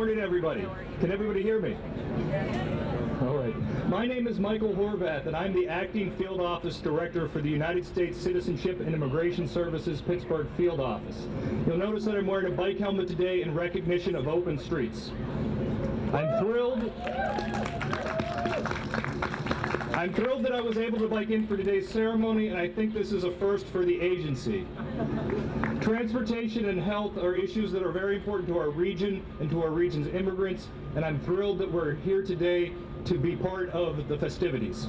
morning, everybody. Can everybody hear me? All right. My name is Michael Horvath, and I'm the Acting Field Office Director for the United States Citizenship and Immigration Services Pittsburgh Field Office. You'll notice that I'm wearing a bike helmet today in recognition of open streets. I'm thrilled that I was able to bike in for today's ceremony, and I think this is a first for the agency. Transportation and health are issues that are very important to our region and to our region's immigrants, and I'm thrilled that we're here today to be part of the festivities.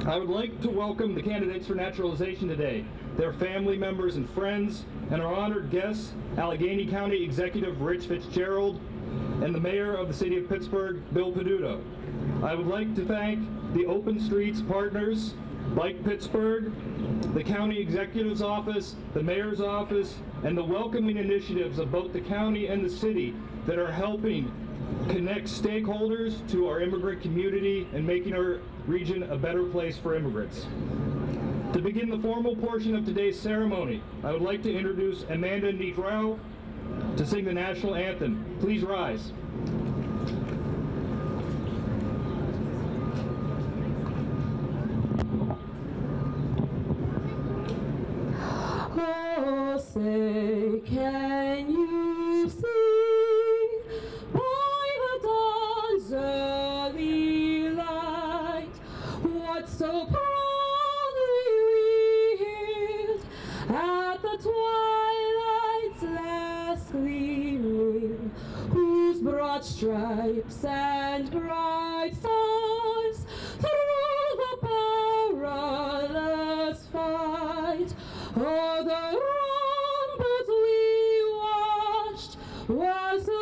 I would like to welcome the candidates for naturalization today, their family members and friends, and our honored guests, Allegheny County Executive Rich Fitzgerald, and the Mayor of the City of Pittsburgh, Bill Peduto. I would like to thank the Open Streets partners, like Pittsburgh, the County Executive's Office, the Mayor's Office, and the welcoming initiatives of both the county and the city that are helping connect stakeholders to our immigrant community and making our region a better place for immigrants. To begin the formal portion of today's ceremony, I would like to introduce Amanda Negrao to sing the national anthem. Please rise. Oh, say, can you see by the dawn's early light what so proudly we hailed at the twilight's last gleaming, whose broad stripes and bright stars through the perilous fight, oh, the ramparts we watched were so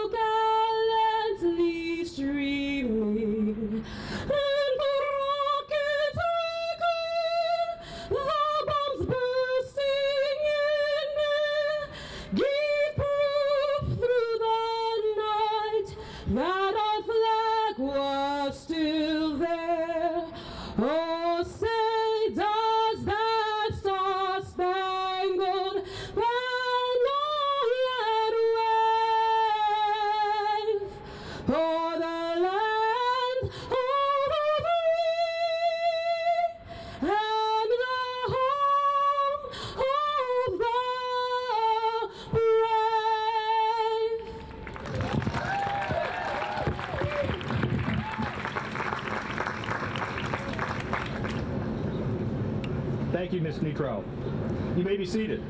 gallantly streaming, and the rockets reechoing, the bombs bursting in air, gave proof through the night that our flag was still there. Oh, say, does that star-spangled banner yet wave o'er the land of the free and the home of the brave? Thank you, Ms. Negrao. You may be seated.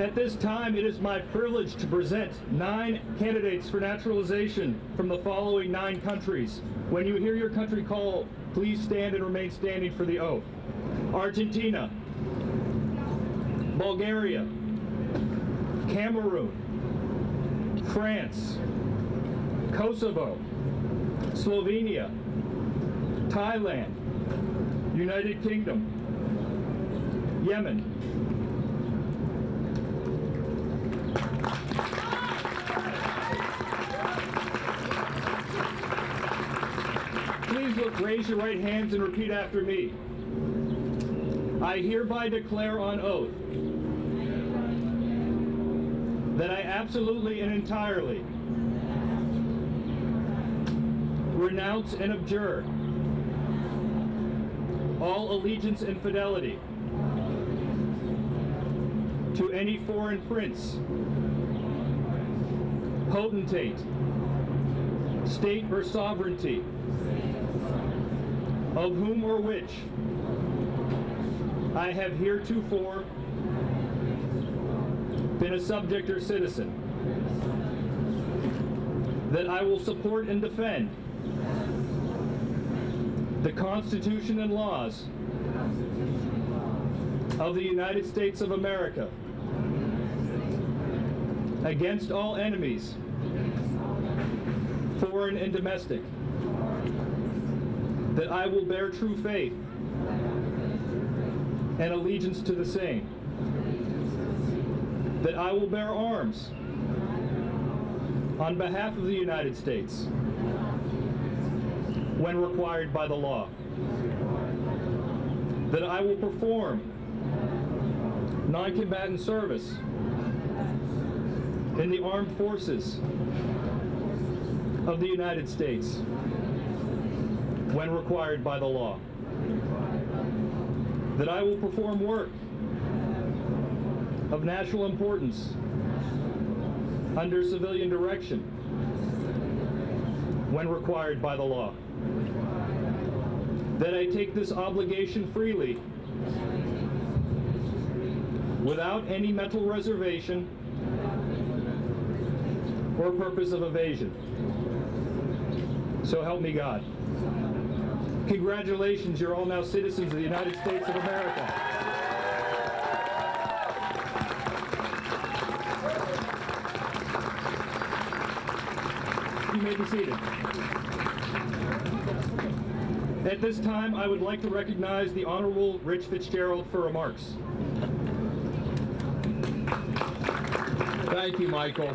At this time, it is my privilege to present 9 candidates for naturalization from the following 9 countries. When you hear your country call, please stand and remain standing for the oath. Argentina, Bulgaria, Cameroon, France, Kosovo, Slovenia, Thailand, United Kingdom, Yemen. Please raise your right hands and repeat after me. I hereby declare on oath that I absolutely and entirely renounce and abjure all allegiance and fidelity to any foreign prince, potentate, state or sovereignty, of whom or which I have heretofore been a subject or citizen, that I will support and defend the Constitution and laws of the United States of America against all enemies, foreign and domestic, that I will bear true faith and allegiance to the same, that I will bear arms on behalf of the United States when required by the law, that I will perform non-combatant service in the armed forces of the United States when required by the law. That I will perform work of national importance under civilian direction when required by the law. That I take this obligation freely without any mental reservation or purpose of evasion. So help me God. Congratulations, you're all now citizens of the United States of America. You may be seated. At this time, I would like to recognize the Honorable Rich Fitzgerald for remarks. Thank you, Michael.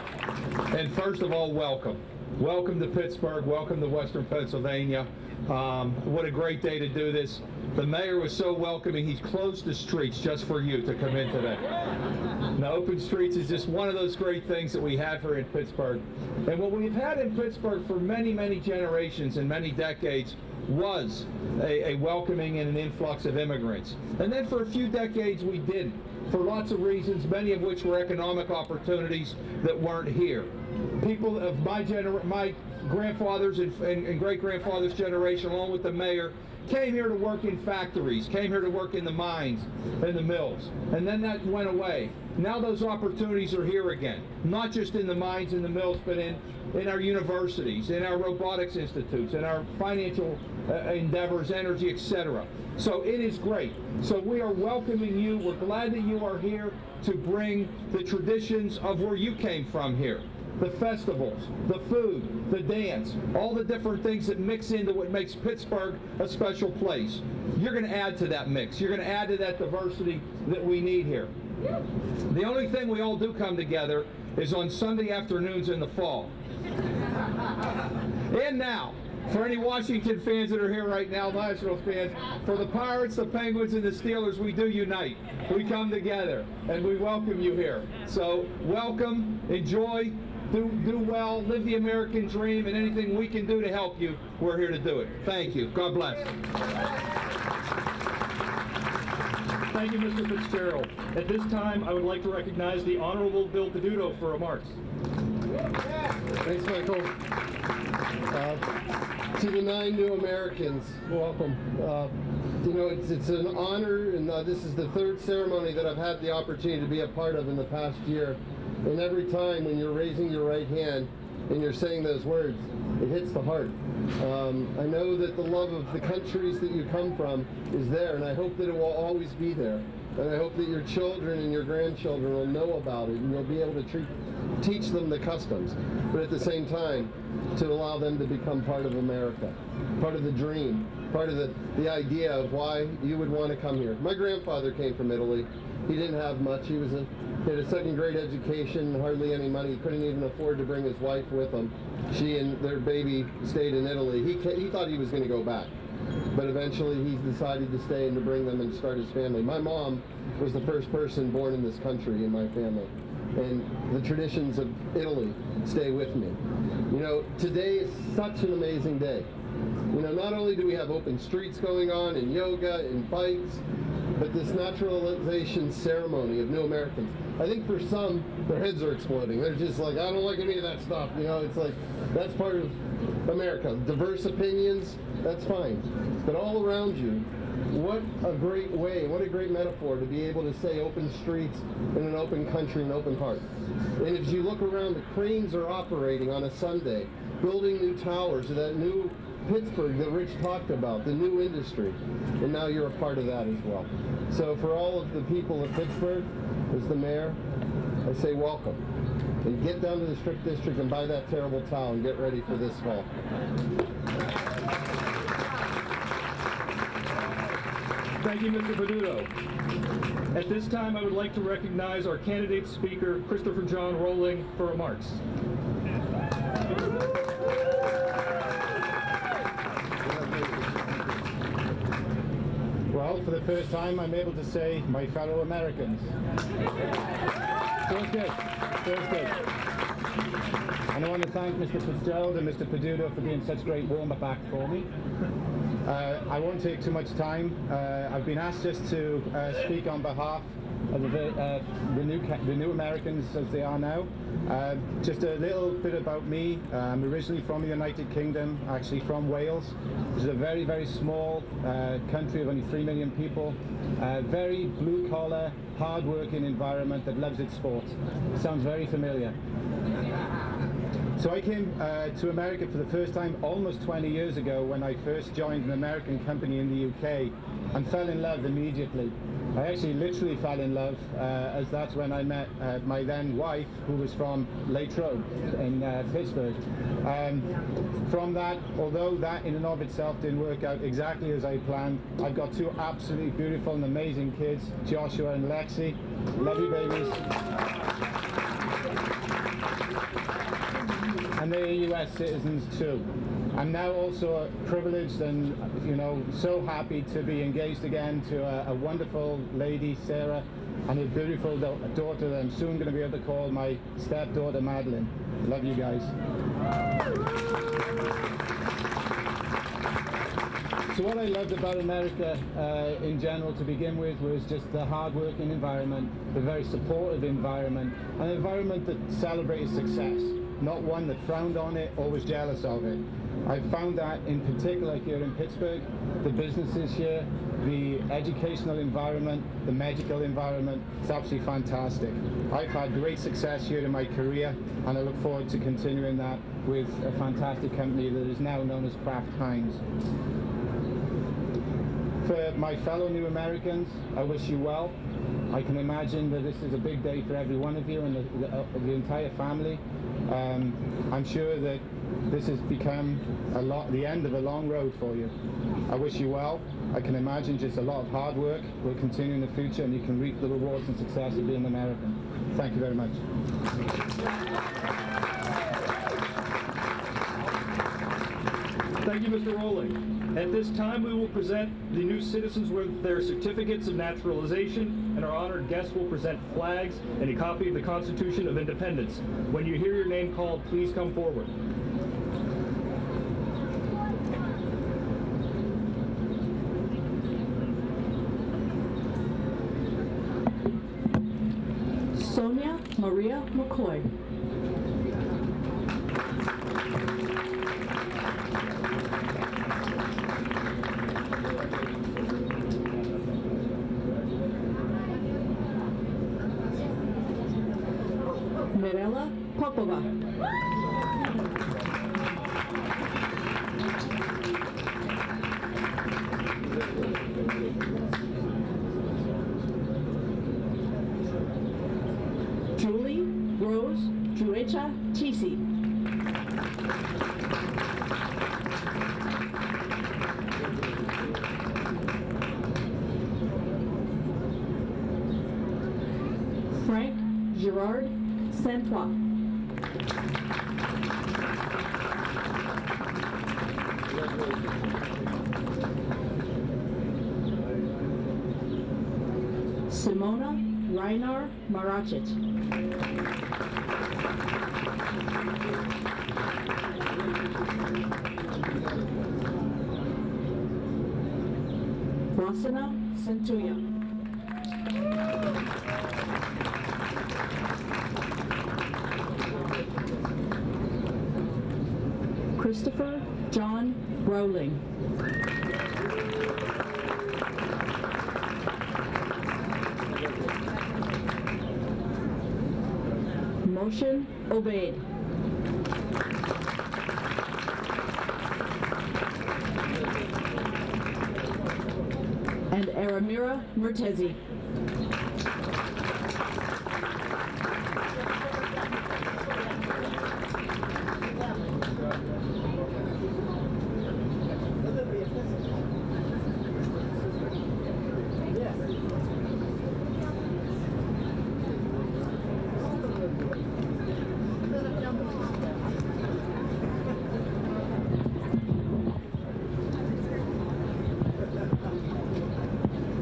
And first of all, welcome. Welcome to Pittsburgh. Welcome to Western Pennsylvania. What a great day to do this. The mayor was so welcoming, he's closed the streets just for you to come in today. Now, open streets is just one of those great things that we have here in Pittsburgh. And what we've had in Pittsburgh for many, many generations and many decades was a welcoming and an influx of immigrants. And then for a few decades we didn't, for lots of reasons, many of which were economic opportunities that weren't here. People of my grandfather's and great-grandfather's generation, along with the mayor, came here to work in factories, came here to work in the mines and the mills. And then that went away. Now those opportunities are here again, not just in the mines and the mills, but in our universities, in our robotics institutes, in our financial endeavors, energy, etc. So it is great. So we are welcoming you. We're glad that you are here to bring the traditions of where you came from here. The festivals, the food, the dance, all the different things that mix into what makes Pittsburgh a special place. You're going to add to that mix. You're going to add to that diversity that we need here. The only thing we all do come together is on Sunday afternoons in the fall. And now, for any Washington fans that are here right now, Nationals fans, for the Pirates, the Penguins, and the Steelers, we do unite. We come together, and we welcome you here. So, welcome, enjoy, do well, live the American dream, and anything we can do to help you, we're here to do it. Thank you. God bless. Thank you, Mr. Fitzgerald. At this time, I would like to recognize the Honorable Bill Peduto for remarks. Thanks, Michael. To the 9 new Americans, welcome. You know, it's an honor, and this is the 3rd ceremony that I've had the opportunity to be a part of in the past year. And every time when you're raising your right hand and you're saying those words, it hits the heart. I know that the love of the countries that you come from is there, and I hope that it will always be there. And I hope that your children and your grandchildren will know about it, and you'll be able to teach them the customs, but at the same time, to allow them to become part of America, part of the dream, part of the idea of why you would want to come here. My grandfather came from Italy. He didn't have much. He had a 2nd grade education, hardly any money. He couldn't even afford to bring his wife with him. She and their baby stayed in Italy. He thought he was going to go back, but eventually he decided to stay and to bring them and start his family. My mom was the first person born in this country in my family, and the traditions of Italy stay with me. You know, today is such an amazing day. You know, not only do we have open streets going on and yoga and bikes, but this naturalization ceremony of new Americans. I think for some, their heads are exploding. They're just like, I don't like any of that stuff. You know, it's like, that's part of America. Diverse opinions, that's fine. But all around you, what a great way, what a great metaphor to be able to say open streets in an open country, an open heart. And as you look around, the cranes are operating on a Sunday, building new towers, that new Pittsburgh that Rich talked about, the new industry, and now you're a part of that as well. So for all of the people of Pittsburgh, as the mayor, I say welcome. And get down to the Strip District and buy that terrible towel and get ready for this fall. Thank you, Mr. Peduto. At this time, I would like to recognize our candidate speaker, Christopher John Rowling, for remarks. Well, for the first time, I'm able to say my fellow Americans. Feels good. Feels good. And I want to thank Mr. Fitzgerald and Mr. Peduto for being such great warm-up act for me. I won't take too much time. I've been asked just to speak on behalf of the new Americans as they are now. Just a little bit about me. I'm originally from the United Kingdom, actually from Wales, which is a very, very small country of only 3 million people. Very blue-collar, hard-working environment that loves its sport. Sounds very familiar. So I came to America for the first time almost 20 years ago when I first joined an American company in the UK and fell in love immediately. I actually literally fell in love as that's when I met my then wife, who was from Latrobe in Pittsburgh. From that, although that in and of itself didn't work out exactly as I planned, I've got two absolutely beautiful and amazing kids, Joshua and Lexi. Love you, babies. And they're US citizens too. I'm now also privileged and, you know, so happy to be engaged again to a wonderful lady, Sarah, and a beautiful daughter that I'm soon going to be able to call my stepdaughter, Madeline. Love you guys. So what I loved about America in general to begin with was just the hard-working environment, the very supportive environment, an environment that celebrated success, not one that frowned on it or was jealous of it. I found that in particular here in Pittsburgh, the businesses here, the educational environment, the medical environment, it's absolutely fantastic. I've had great success here in my career, and I look forward to continuing that with a fantastic company that is now known as Kraft Heinz. For my fellow new Americans, I wish you well. I can imagine that this is a big day for every one of you and the entire family. I'm sure that this has become the end of a long road for you. I wish you well. I can imagine just a lot of hard work will continue in the future, and you can reap the rewards and success of being American. Thank you very much. Thank you, Mr. Rowling. At this time, we will present the new citizens with their certificates of naturalization, and our honored guests will present flags and a copy of the Constitution of Independence. When you hear your name called, please come forward. Sonia Maria McCoy. Mirella Popova. Julie Rose Juecha Tisi. Frank Girard Saint-Trois. Simona Reinar Maracic. Rosana Centuya. Christopher John Rowling. Motion obeyed. And Aramira Murtezi.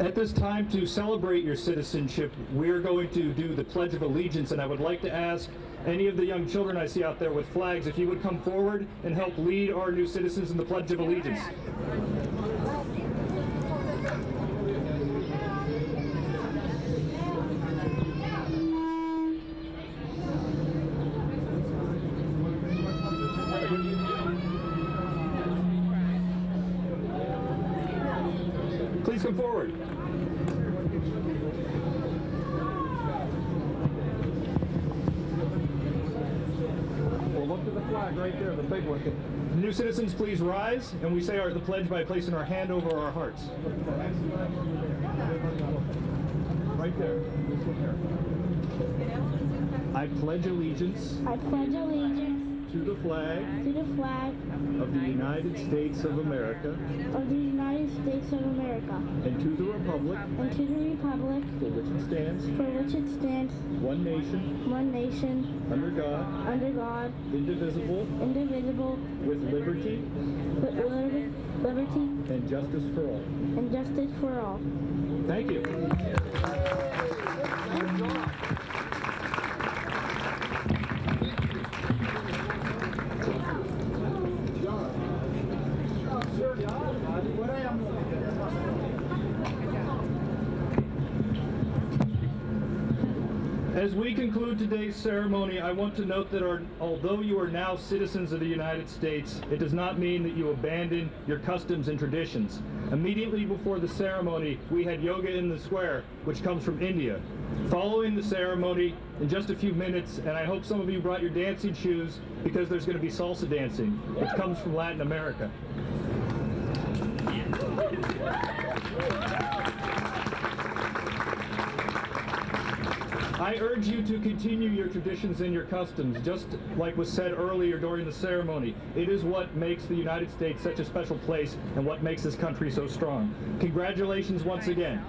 At this time, to celebrate your citizenship, we're going to do the Pledge of Allegiance, and I would like to ask any of the young children I see out there with flags, if you would come forward and help lead our new citizens in the Pledge of Allegiance. Please come forward. Well, look to the flag right there, the big one. New citizens, please rise, and we say the pledge by placing our hand over our hearts. Right there. I pledge allegiance I pledge allegiance to the flag to the flag of the United States of America of the United States of America and to the republic and to the republic for which it stands, for which it stands, one nation, under God, indivisible, with liberty with liberty and justice for all. and justice for all. Thank you. As we conclude today's ceremony, I want to note that although you are now citizens of the United States, it does not mean that you abandon your customs and traditions. Immediately before the ceremony, we had yoga in the square, which comes from India. Following the ceremony, in just a few minutes, and I hope some of you brought your dancing shoes because there's going to be salsa dancing, which comes from Latin America. I urge you to continue your traditions and your customs, just like was said earlier during the ceremony. It is what makes the United States such a special place and what makes this country so strong. Congratulations once again.